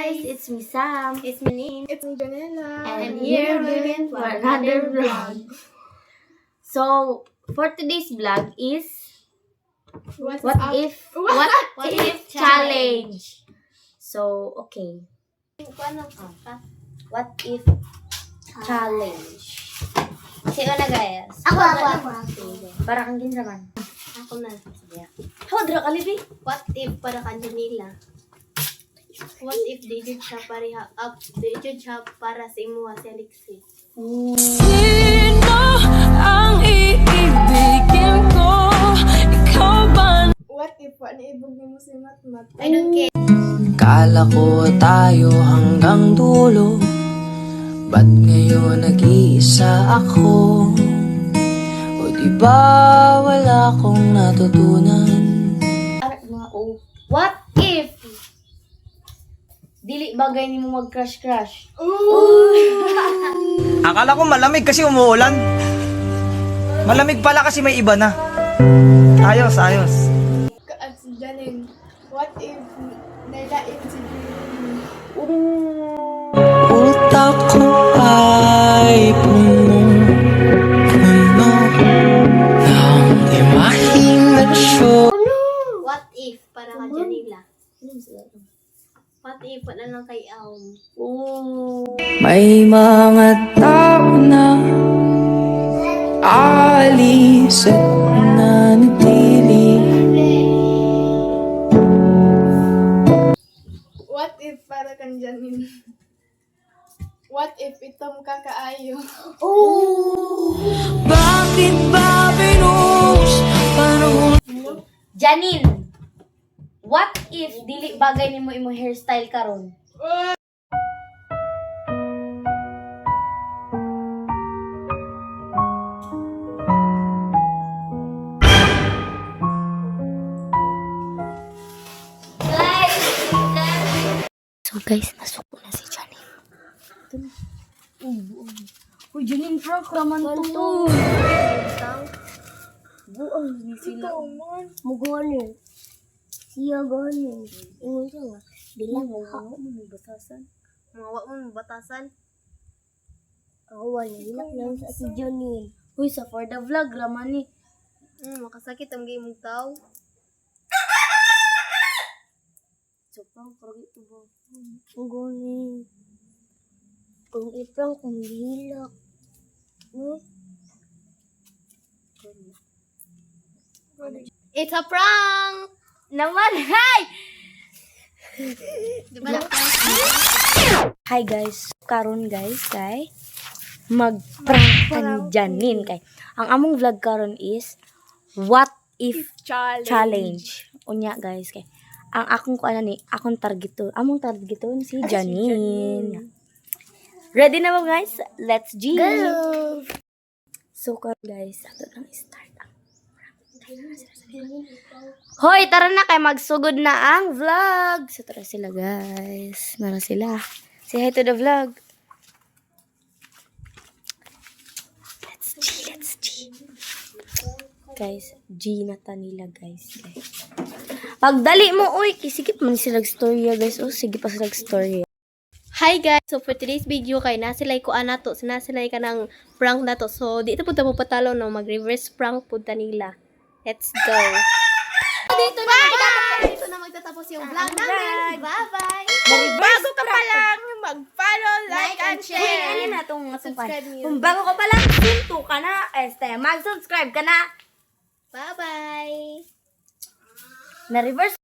Guys, it's me Sam. It's me Nin. It's me Janela. And here again for another vlog. So, for today's vlog is What if challenge. So, okay. What if challenge? Sino na guys? Ako. Para kang ginsaman. Ako na. How dra kalibi? What if para kanila? What if di jud siya pareha up? Di jud siya para sa imuha si Alexis. Sino ang iibigin ko? Ikaw ba? What if ibog ni mo si Matmat? I don't care. Kala ko tayo hanggang dulo. Ba't ngayon nag-iisa ako? O di ba wala akong natutunan? What if dili bagay ni mo mag-crush? Akala ko malamig kasi umuulan. Malamig pala kasi may iba na. Ayos. At si Janine, what if nailain si Janine? Utak ko ay puno ng imahinasyon. What if para kanila? What if wala lang kay May mga tao na alis at nanatili. What if para kan Janine? What if itong kakaayo? Bakit ba pinush panahon? Janine, what if dili bagay ni mo imo hairstyle karon? So guys, nasuko na si Janine. Uy, Janine, prank naman to. Buang ni sila. Mugonin. Siya ganin. Ingon siya nga. Bilang hawa mo batasan. Mawa mo batasan. Wala. Hilak lang sa si Janine. Uy, sa for the vlog, raman ni. Makasakit ang game mong tao. So, prank, parang ito ba? Mugonin. Kung iprank, kung hilak. It's a prank! Naman, hi! Di ba lang prank? Hi guys, karon guys kay mag-prank ni Janine kay. Ang among vlog karon is what if challenge. Unya guys kay. Ang akong akong among targeton si Janine. Ready na ba guys? Let's G. Go. So karon guys, ato nang start ang Hoy, tara na kay magsugod na ang vlog. So tara sila guys. Nara sila. Say hi to the vlog. Let's G. Guys, G na ta nila guys. Pagdali mo, uy, kisikip man sila storya guys. Oh, sige pa sila storya. Hi guys! So for today's video kay nasilay ko anato. Sinasilay ka ng prank na to. So dito po mo patalo no. Mag-reverse prank po nila. Let's go! Dito na magtatapos yung vlog namin. Bye-bye! Bago ka pa lang, mag-follow, like, and share. Ano na itong Subscribe niyo. Kung bago ka pa lang, pinto ka na. Mag-subscribe ka na. Bye-bye! Na-reverse